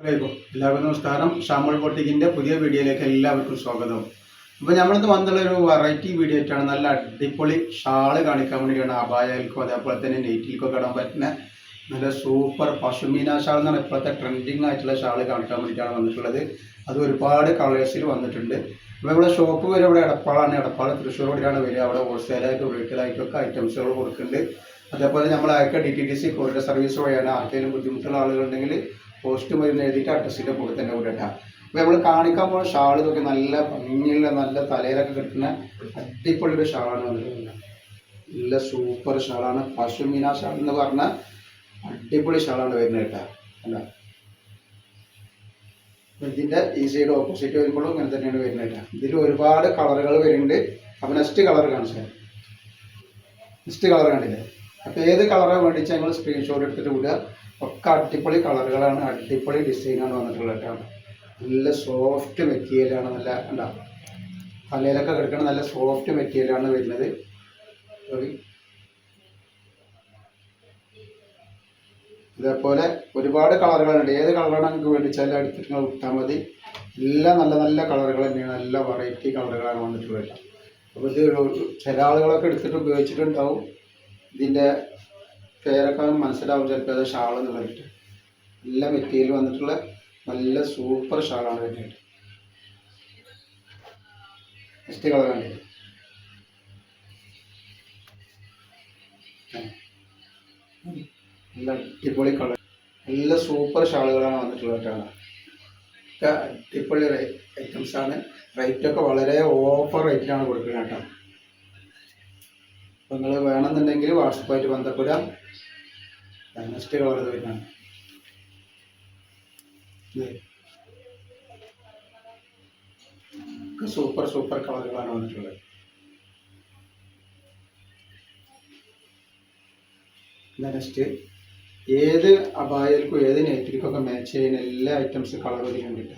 എല്ലാവർക്കും നമസ്കാരം. ഷാമുൽ ബൊട്ടിക്കിൻ്റെ പുതിയ വീഡിയോയിലേക്ക് എല്ലാവർക്കും സ്വാഗതം. അപ്പോൾ നമ്മളിന്ന് വന്നുള്ളൊരു വെറൈറ്റി വീഡിയോ ആയിട്ടാണ്. നല്ല അടിപൊളി ഷാള് കാണിക്കാൻ വേണ്ടിയാണ്. അബായയിൽക്കും അതേപോലെ തന്നെ നെയ്റ്റിൽക്കൊക്കെ ഇടാൻ പറ്റുന്ന നല്ല സൂപ്പർ പശുമീന ഷാൾ എന്നാണ് ഇപ്പോഴത്തെ ട്രെൻഡിങ് ആയിട്ടുള്ള ഷാള് കാണിക്കാൻ വേണ്ടിയിട്ടാണ് വന്നിട്ടുള്ളത്. അത് ഒരുപാട് കളേഴ്സിൽ വന്നിട്ടുണ്ട്. അപ്പോൾ ഇവിടെ ഷോപ്പ് വരെ ഇവിടെ എടപ്പാളാണ്. എടപ്പാൾ തൃശ്ശൂർ റോഡിലാണ് വരിക. അവിടെ ഹോൾസെയിലായിട്ടും റീറ്റെയിലായിട്ടൊക്കെ ഐറ്റംസുകൾ കൊടുക്കുന്നുണ്ട്. അതേപോലെ നമ്മളൊക്കെ DTDC കൊറിയർ സർവീസ് വഴിയാണ്. ആർക്കെങ്കിലും ബുദ്ധിമുട്ടുള്ള ആളുകളുണ്ടെങ്കിൽ പോസ്റ്റ് മരുന്ന് എഴുതിയിട്ട് അഡ്രസ്സിൻ്റെ കൂടെ തന്നെ വിടട്ടാം. അപ്പോൾ നമ്മൾ കാണിക്കാൻ പോകുന്ന ഷാൾ ഇതൊക്കെ നല്ല ഭംഗിയുള്ള നല്ല തലയിലൊക്കെ കിട്ടുന്ന അടിപൊളി ഒരു ഷാളാണ് വന്നിട്ടുള്ളത്. നല്ല സൂപ്പർ ഷാളാണ്. പശുമീന ഷാൾ എന്ന് പറഞ്ഞാൽ അടിപൊളി ഷാളാണ് വരുന്നത് കേട്ടോ. അല്ല ഇതിൻ്റെ ഈ സൈഡ് ഓപ്പോസിറ്റ് വരുമ്പോഴും ഇങ്ങനെ തന്നെയാണ് വരുന്നത് കേട്ടോ. ഇതിൽ ഒരുപാട് കളറുകൾ വരുന്നുണ്ട്. അപ്പോൾ നെക്സ്റ്റ് കളർ കാണിച്ചാൽ നെക്സ്റ്റ് കളർ കണ്ടില്ലേ. അപ്പോൾ ഏത് കളറാണ് വേണ്ടിച്ചാൽ ഞങ്ങൾ സ്ക്രീൻഷോട്ട് എടുത്തിട്ട് വിടുക. ഒക്കെ അടിപൊളി കളറുകളാണ്, അടിപൊളി ഡിസൈനാണ് വന്നിട്ടുള്ളത് കേട്ടോ. നല്ല സോഫ്റ്റ് മെറ്റീരിയലാണ്. നല്ല ഉണ്ടാവും തലയിലൊക്കെ കിടക്കുന്ന നല്ല സോഫ്റ്റ് മെറ്റീരിയലാണ് വരുന്നത്. ഇതേപോലെ ഒരുപാട് കളറുകളുണ്ട്. ഏത് കളറാണ് നിങ്ങൾക്ക് വേണ്ടിച്ചാൽ എടുത്തിട്ട് നിങ്ങൾ വിട്ടാൽ മതി. എല്ലാം നല്ല നല്ല കളറുകൾ തന്നെയാണ്. നല്ല വെറൈറ്റി കളറുകളാണ് വന്നിട്ടുള്ളത്. അപ്പോൾ ഇത് ചില ആളുകളൊക്കെ എടുത്തിട്ട് ഉപയോഗിച്ചിട്ടുണ്ടാവും. ഇതിൻ്റെ പേരൊക്കെ മനസ്സിലാവും ചിലപ്പോൾ അത് ഷാൾ എന്നുള്ളത്. നല്ല മെറ്റീരിയൽ വന്നിട്ടുള്ള നല്ല സൂപ്പർ ഷാളാണ് വരുന്നത്. നെക്സ്റ്റ് കളർ കണ്ടില്ലേ. നല്ല അടിപൊളി കളർ, നല്ല സൂപ്പർ ഷാളുകളാണ് വന്നിട്ടുള്ളത് കേട്ടോ. ഒക്കെ അടിപൊളി ഐറ്റംസാണ്. റേറ്റൊക്കെ വളരെ ഓഫർ റേറ്റിലാണ് കൊടുക്കുന്നത് കേട്ടോ. അപ്പോൾ നിങ്ങൾ വേണമെന്നുണ്ടെങ്കിൽ വാട്സപ്പായിട്ട് ബന്ധപ്പെടാം. നെക്സ്റ്റ് കളർ വരുന്നതാണ്. സൂപ്പർ സൂപ്പർ കളറുകളാണ് വന്നിട്ടുള്ളത്. നെക്സ്റ്റ് ഏത് അബായൽക്കും ഏത് നെറ്റിൽക്കൊക്കെ മാച്ച് ചെയ്യുന്ന എല്ലാ ഐറ്റംസ് കളർ ഇതിലുണ്ട്.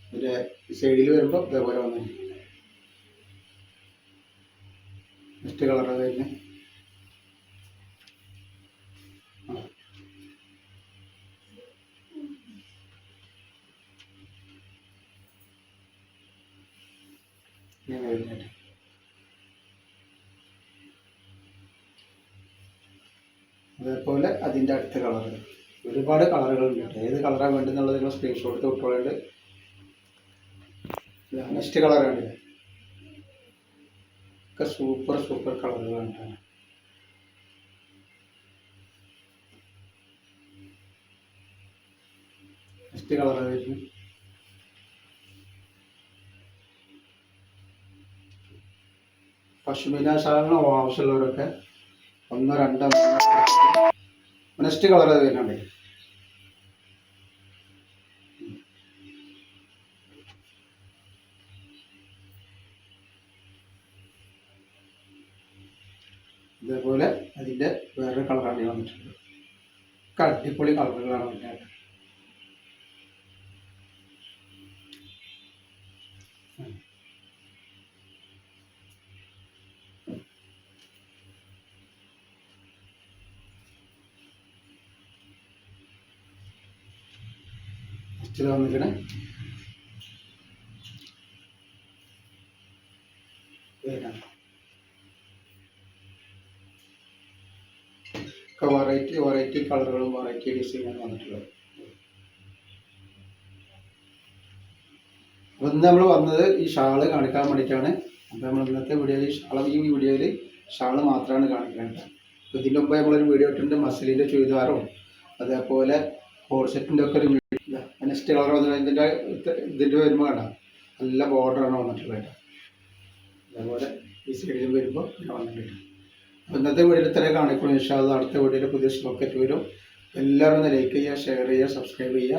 ഇതിൻ്റെ സൈഡിൽ വരുമ്പോൾ ഇതേപോലെ വന്നിട്ടുണ്ട്. നെക്സ്റ്റ് കളർ വരുന്നത് വരുന്നുണ്ട്. അതേപോലെ അതിൻ്റെ അടുത്ത കളർ ഒരുപാട് കളറുകളുണ്ട് കേട്ടോ. ഏത് കളറാണ് വേണ്ടതെന്നുള്ളത് നിങ്ങൾ സ്ക്രീൻഷോട്ട് തൊട്ടുകൊണ്ട്. നെക്സ്റ്റ് കളർ കണ്ടില്ലേ. ഒക്കെ സൂപ്പർ സൂപ്പർ കളറുകളാണ്. നെക്സ്റ്റ് കളർ വരുന്നു. പശുമീന ഷാളിന് ആവശ്യമുള്ളവരൊക്കെ 1, 2, 3. നെക്സ്റ്റ് കളർ വരുന്നുണ്ട്. ഇതേപോലെ അതിൻ്റെ വേറൊരു കളറാണ് വന്നിട്ടുള്ളത്. ഒക്കെ അടിപൊളി കളറുകളാണ് വന്നിട്ട്. നെക്സ്റ്റ് വന്നിരിക്കണേ ഒക്കെ വെറൈറ്റി കളറുകളും വെറൈറ്റി ഡിസൈനാണ് വന്നിട്ടുള്ളത്. അപ്പോൾ ഇന്ന് നമ്മൾ വന്നത് ഈ ഷാള് കാണിക്കാൻ വേണ്ടിയിട്ടാണ്. അപ്പോൾ നമ്മൾ ഇന്നത്തെ വീഡിയോയിൽ ഈ വീഡിയോയിൽ ഷാള് മാത്രമാണ് കാണിക്കുന്നത്. അപ്പോൾ ഇതിൻ്റെ മുമ്പ് നമ്മളൊരു വീഡിയോ ഇട്ടിട്ടുണ്ട് മസിലിൻ്റെ ചുരിദാറും അതേപോലെ കോഡ്സെറ്റിൻ്റെ ഒക്കെ ഒരു വീഡിയോ. നെക്സ്റ്റ് കളർ വന്നത് ഇതിൻ്റെ വരുമ്പോൾ കാണാം. നല്ല ബോർഡറാണ് വന്നിട്ടുള്ളത്. അതേപോലെ ഈ സൈഡിലും വരുമ്പോൾ ഇങ്ങനെ വന്നിട്ടുണ്ട്. അപ്പോൾ ഇന്നത്തെ വീഡിയോയിൽ ഇത്രയും കാണിക്കണം. ഇൻഷാ അല്ലാഹ് അടുത്ത വീഡിയോയിൽ പുതിയ സ്റ്റോക്ക് വരും. എല്ലാവരും ഒന്ന് ലൈക്ക് ചെയ്യുക, ഷെയർ ചെയ്യുക, സബ്സ്ക്രൈബ് ചെയ്യുക.